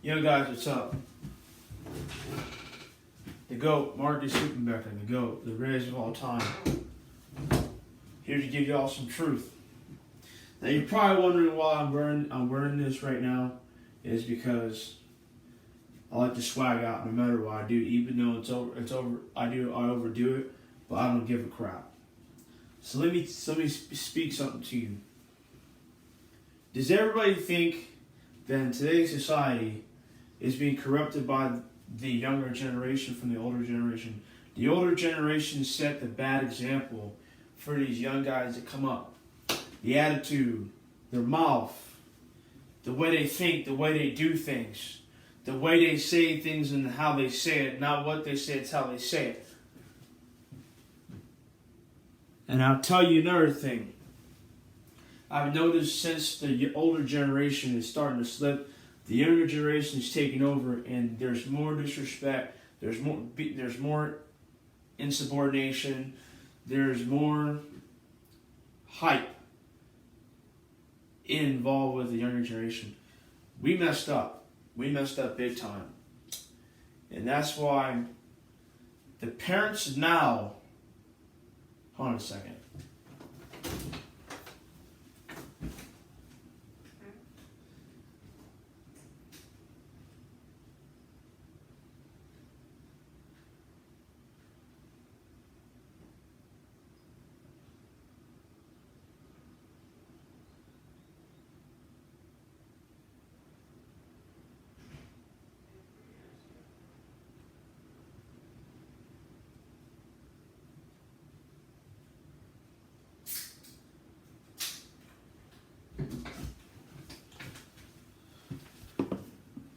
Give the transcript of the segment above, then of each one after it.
Yo guys, what's up? The GOAT, Marty Superbecker, the GOAT, the greatest of all time. Here to give y'all some truth. Now you're probably wondering why I'm wearing this right now. Is because I like to swag out no matter what I do, even though I overdo it, but I don't give a crap. So let me speak something to you. Does everybody think that in today's society is being corrupted by the younger generation from the older generation? The older generation set the bad example for these young guys that come up. The attitude, their mouth, the way they think, the way they do things, the way they say things and how they say it, not what they say, it's how they say it. And I'll tell you another thing. I've noticed since the older generation is starting to slip, the younger generation is taking over, and there's more disrespect. There's more insubordination. There's more hype involved with the younger generation. We messed up. We messed up big time, and that's why the parents now. Hold on a second.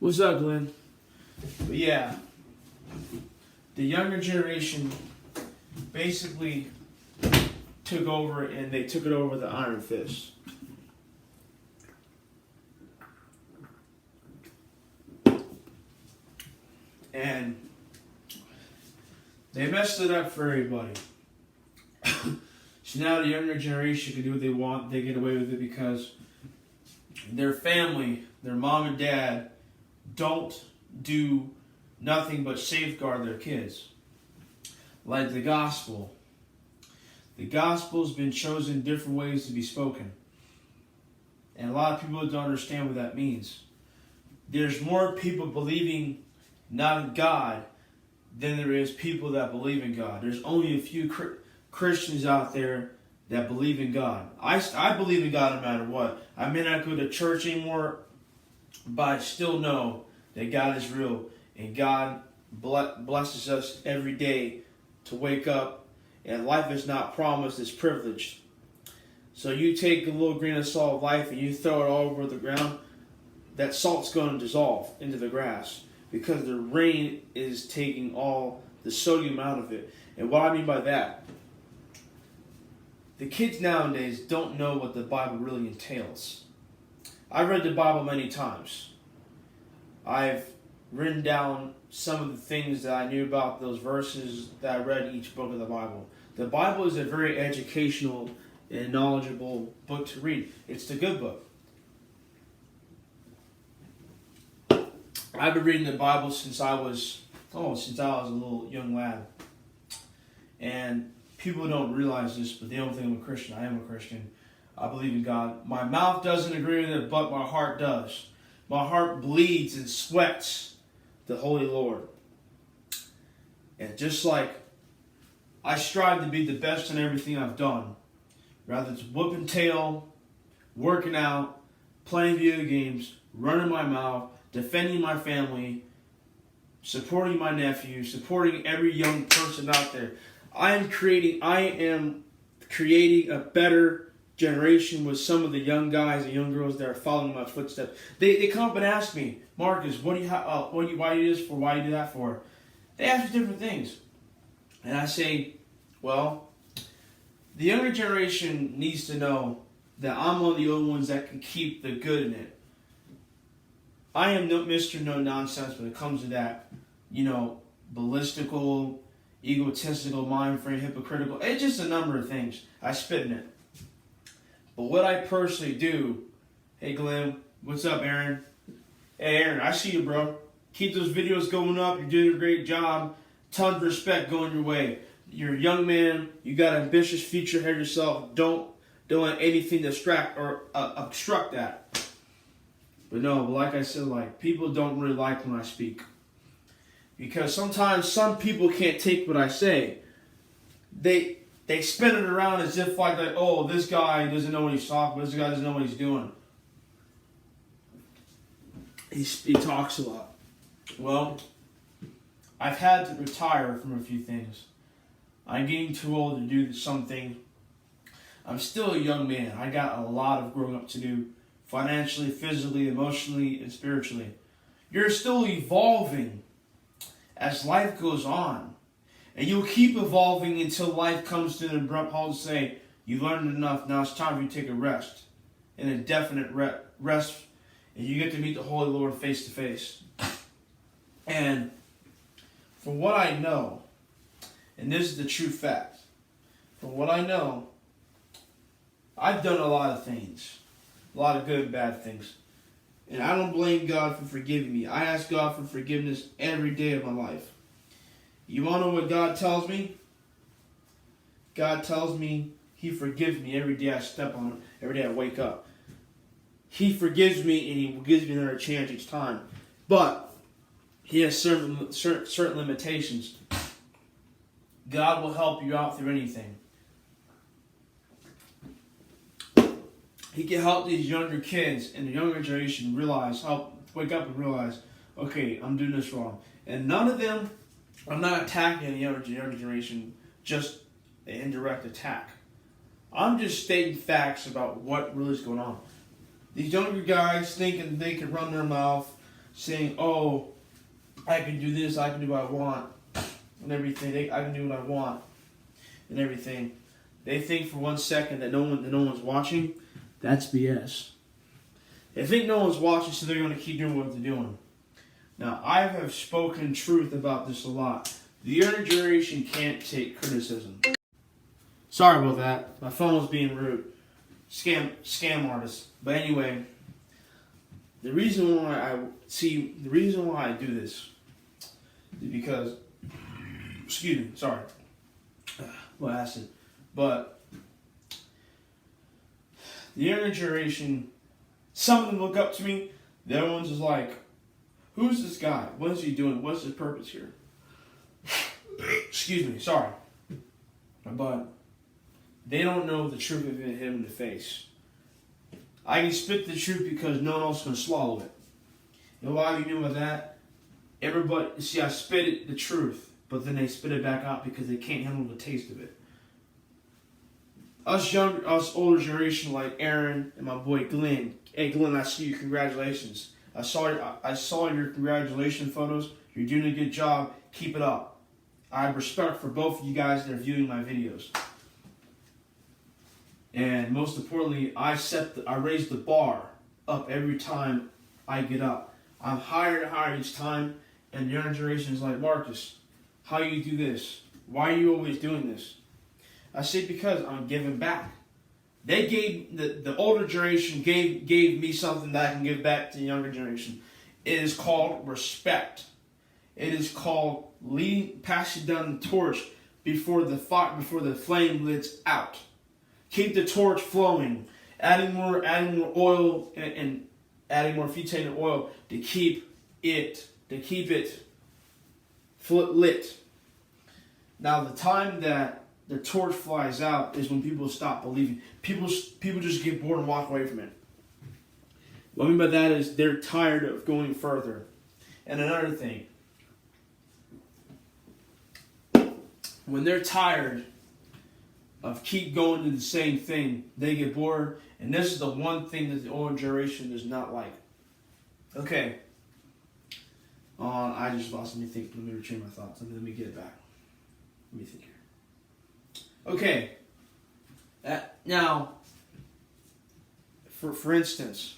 What's up, Glenn? But yeah, the younger generation basically took over, and they took it over with the iron fist. And they messed it up for everybody. So now the younger generation can do what they want. They get away with it because their family, their mom and dad, don't do nothing but safeguard their kids. Like the gospel. The gospel's been chosen different ways to be spoken. And a lot of people don't understand what that means. There's more people believing not in God than there is people that believe in God. There's only a few Christians out there that believe in God. I believe in God no matter what. I may not go to church anymore, but I still know that God is real, and God blesses us every day to wake up, and life is not promised, it's privileged. So you take a little grain of salt of life and you throw it all over the ground, that salt's going to dissolve into the grass because the rain is taking all the sodium out of it. And what I mean by that, the kids nowadays don't know what the Bible really entails. I've read the Bible many times. I've written down some of the things that I knew about those verses that I read in each book of the Bible. The Bible is a very educational and knowledgeable book to read. It's the good book. I've been reading the Bible since I was a little young lad. And people don't realize this, but they don't think I'm a Christian. I am a Christian. I believe in God. My mouth doesn't agree with it, but my heart does. My heart bleeds and sweats the Holy Lord. And just like I strive to be the best in everything I've done, rather it's whooping tail, working out, playing video games, running my mouth, defending my family, supporting my nephew, supporting every young person out there. I am creating a better generation with some of the young guys and young girls that are following my footsteps. They come up and ask me, Marcus, why do you do this for? Why do you do that for? They ask me different things. And I say, well, the younger generation needs to know that I'm one of the old ones that can keep the good in it. I am no Mr. No Nonsense when it comes to that, ballistical, egotistical, mind frame, hypocritical. It's just a number of things. I spit in it. But what I personally do, hey Glenn, what's up, Aaron? Hey, Aaron, I see you, bro. Keep those videos going up. You're doing a great job. Tons of respect going your way. You're a young man. You got an ambitious future ahead of yourself. Don't let anything distract or obstruct that. But no, like I said, like, people don't really like when I speak. Because sometimes some people can't take what I say. They spin it around as if like, oh, this guy doesn't know what he's talking about. This guy doesn't know what he's doing. He talks a lot. Well, I've had to retire from a few things. I'm getting too old to do something. I'm still a young man. I got a lot of growing up to do, financially, physically, emotionally, and spiritually. You're still evolving as life goes on. And you'll keep evolving until life comes to an abrupt halt to say, you've learned enough, now it's time for you to take a rest. An indefinite rest. And you get to meet the Holy Lord face to face. And from what I know, and this is the true fact, from what I know, I've done a lot of things. A lot of good and bad things. And I don't blame God for forgiving me. I ask God for forgiveness every day of my life. You want to know what God tells me? God tells me He forgives me every day I step on Him, every day I wake up. He forgives me and He gives me another chance each time. But He has certain limitations. God will help you out through anything. He can help these younger kids and the younger generation wake up and realize, okay, I'm doing this wrong. And none of them, I'm not attacking the younger generation, just an indirect attack. I'm just stating facts about what really is going on. These younger guys thinking they can run their mouth, saying, oh, I can do this, I can do what I want, and everything. I can do what I want, and everything. They think for 1 second that no one's watching. That's BS. They think no one's watching, so they're going to keep doing what they're doing. Now, I have spoken truth about this a lot. The younger generation can't take criticism. Sorry about that. My phone was being rude. Scam artist. But anyway, the reason why I do this is because, excuse me, sorry. Well, acid. But the younger generation, some of them look up to me. The other ones is like, who's this guy? What is he doing? What's his purpose here? Excuse me, sorry. But they don't know the truth of it hit in the face. I can spit the truth because no one else can swallow it. You know why we knew about that? Everybody, see, I spit it, the truth, but then they spit it back out because they can't handle the taste of it. Us older generation like Aaron and my boy Glenn. Hey Glenn, I see you. Congratulations. I saw your congratulation photos. You're doing a good job. Keep it up. I have respect for both of you guys that are viewing my videos. And most importantly, I raise the bar up every time I get up. I'm higher and higher each time, and the younger generation is like, Marcus, how you do this? Why are you always doing this? I say because I'm giving back. They gave the older generation gave me something that I can give back to the younger generation. It is called respect. It is called passing down the torch before the flame lights out. Keep the torch flowing, adding more oil and adding more butane oil to keep it lit. Now the time that the torch flies out is when people stop believing. People just get bored and walk away from it. What I mean by that is they're tired of going further. And another thing, when they're tired of keep going to the same thing, they get bored. And this is the one thing that the older generation does not like. Okay. I just lost. Let me think. Let me retrain my thoughts. Let me get it back. Let me think here. Okay. Now, for instance,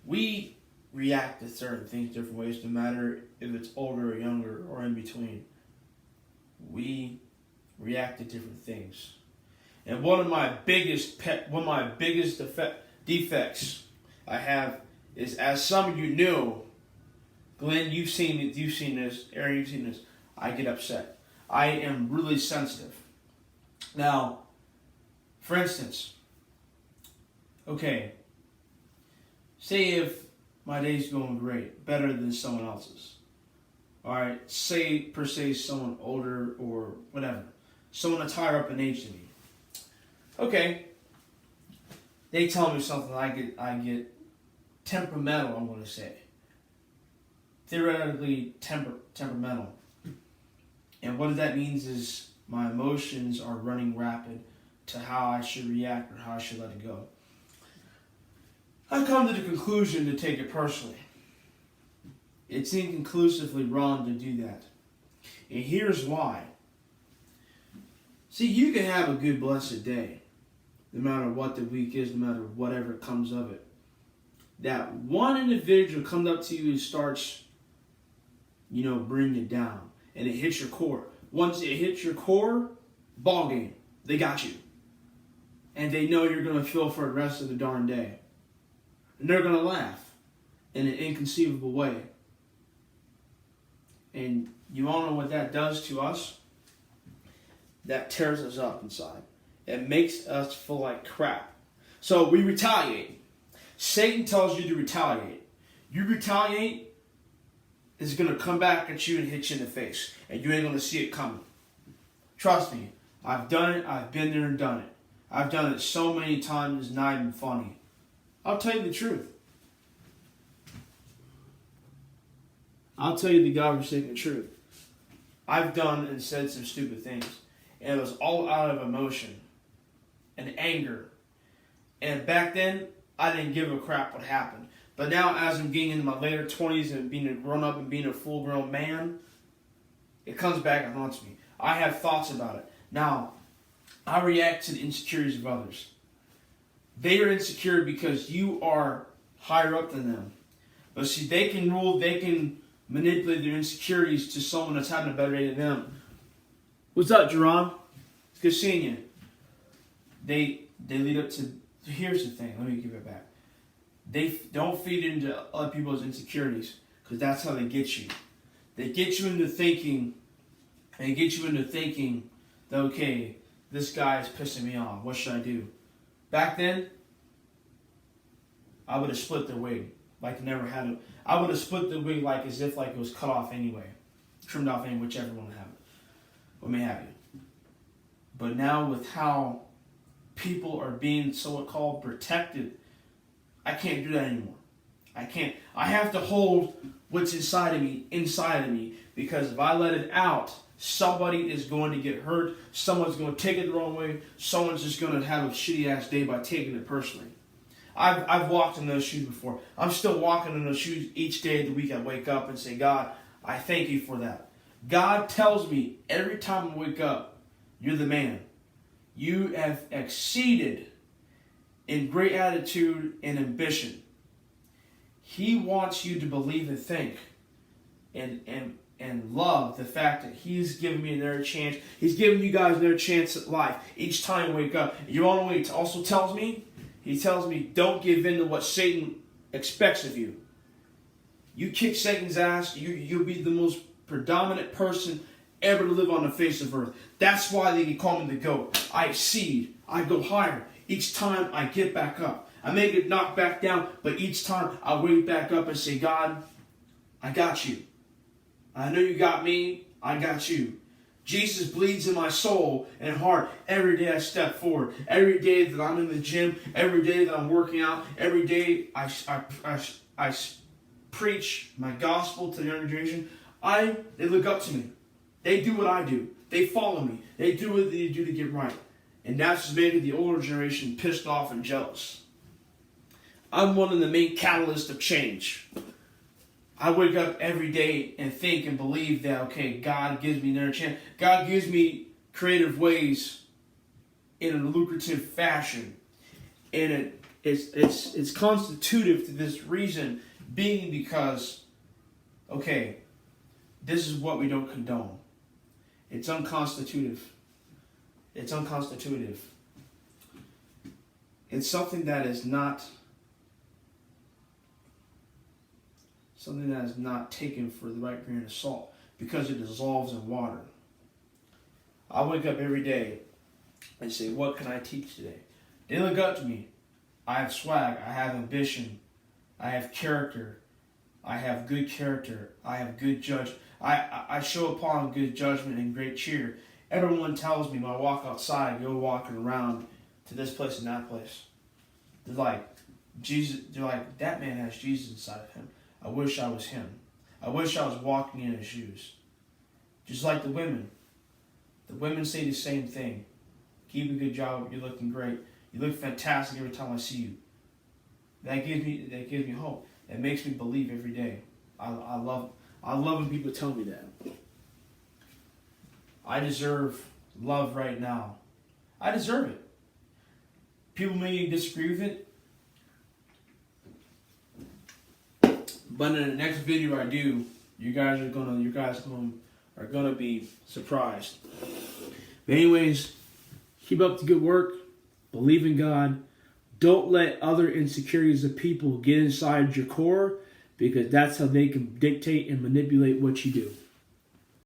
we react to certain things different ways, no matter if it's older or younger or in between. We react to different things. And one of my biggest defects I have is, as some of you knew, Glenn, you've seen it, you've seen this, Aaron, you've seen this, I get upset. I am really sensitive. Now, for instance, okay, say if my day's going great, better than someone else's. Alright, say per se someone older or whatever. Someone that's higher up in age than me. Okay. They tell me something, I get temperamental, I'm going to say. Theoretically temperamental. And what that means is my emotions are running rapid to how I should react or how I should let it go. I've come to the conclusion to take it personally. It's inconclusively wrong to do that. And here's why. See, you can have a good, blessed day, no matter what the week is, no matter whatever comes of it. That one individual comes up to you and starts, bringing it down. And it hits your core. Once it hits your core, ball game. They got you. And they know you're going to feel for the rest of the darn day. And they're going to laugh in an inconceivable way. And you all know what that does to us? That tears us up inside. It makes us feel like crap. So we retaliate. Satan tells you to retaliate. You retaliate, it's going to come back at you and hit you in the face. And you ain't going to see it coming. Trust me. I've done it. I've been there and done it. I've done it so many times, it's not even funny. I'll tell you the truth. I'll tell you the God-forsaken truth. I've done and said some stupid things. And it was all out of emotion and anger. And back then, I didn't give a crap what happened. But now, as I'm getting into my later 20s and being a grown-up and being a full-grown man, it comes back and haunts me. I have thoughts about it. Now, I react to the insecurities of others. They are insecure because you are higher up than them. But see, they can manipulate their insecurities to someone that's having a better day than them. What's up, Jerron? It's good seeing you. They lead up to... Here's the thing. Let me give it back. They don't feed into other people's insecurities because that's how they get you. They get you into thinking... that, okay, this guy is pissing me off. What should I do? Back then, I would have split their wig. Like never had it. I would have split the wig like as if like it was cut off anyway. Trimmed off anyway, whichever one would have it. Or may have you. But now with how people are being so called protected, I can't do that anymore. I can't. I have to hold what's inside of me because if I let it out, somebody is going to get hurt. Someone's going to take it the wrong way. Someone's just going to have a shitty ass day by taking it personally. I've walked in those shoes before. I'm still walking in those shoes each day of the week. I wake up and say, God, I thank you for that. God tells me every time I wake up, you're the man. You have exceeded in great attitude and ambition. He wants you to believe and think and love the fact that He's given me another chance. He's giving you guys another chance at life each time you wake up. You all know what He also tells me? He tells me, don't give in to what Satan expects of you. You kick Satan's ass, you'll be the most predominant person ever to live on the face of earth. That's why they call me the GOAT. I exceed. I go higher. Each time I get back up. I may get knocked back down, but each time I wake back up and say, God, I got you. I know you got me. I got you. Jesus bleeds in my soul and heart every day I step forward. Every day that I'm in the gym, every day that I'm working out, every day I preach my gospel to the younger generation. They look up to me. They do what I do. They follow me. They do what they do to get right. And that's just making the older generation pissed off and jealous. I'm one of the main catalysts of change. I wake up every day and think and believe that, okay, God gives me another chance. God gives me creative ways in a lucrative fashion. And it's constitutive to this reason being because, okay, this is what we don't condone. It's unconstitutive. It's unconstitutive. It's something that is not something that is not taken for the right grain of salt, because it dissolves in water. I wake up every day and say, what can I teach today? They look up to me. I have swag. I have ambition. I have character. I have good character. I have good judgment. I show upon good judgment and great cheer. Everyone tells me when I walk outside, go walking around to this place and that place. They're like, Jesus. They're like, that man has Jesus inside of him. I wish I was him. I wish I was walking in his shoes. Just like the women. The women say the same thing. Keep a good job. You're looking great. You look fantastic every time I see you. That gives me hope. It makes me believe every day. I love when people tell me that. I deserve love right now. I deserve it. People may disagree with it, but in the next video I do, you guys are gonna be surprised. But anyways, keep up the good work. Believe in God. Don't let other insecurities of people get inside your core, because that's how they can dictate and manipulate what you do.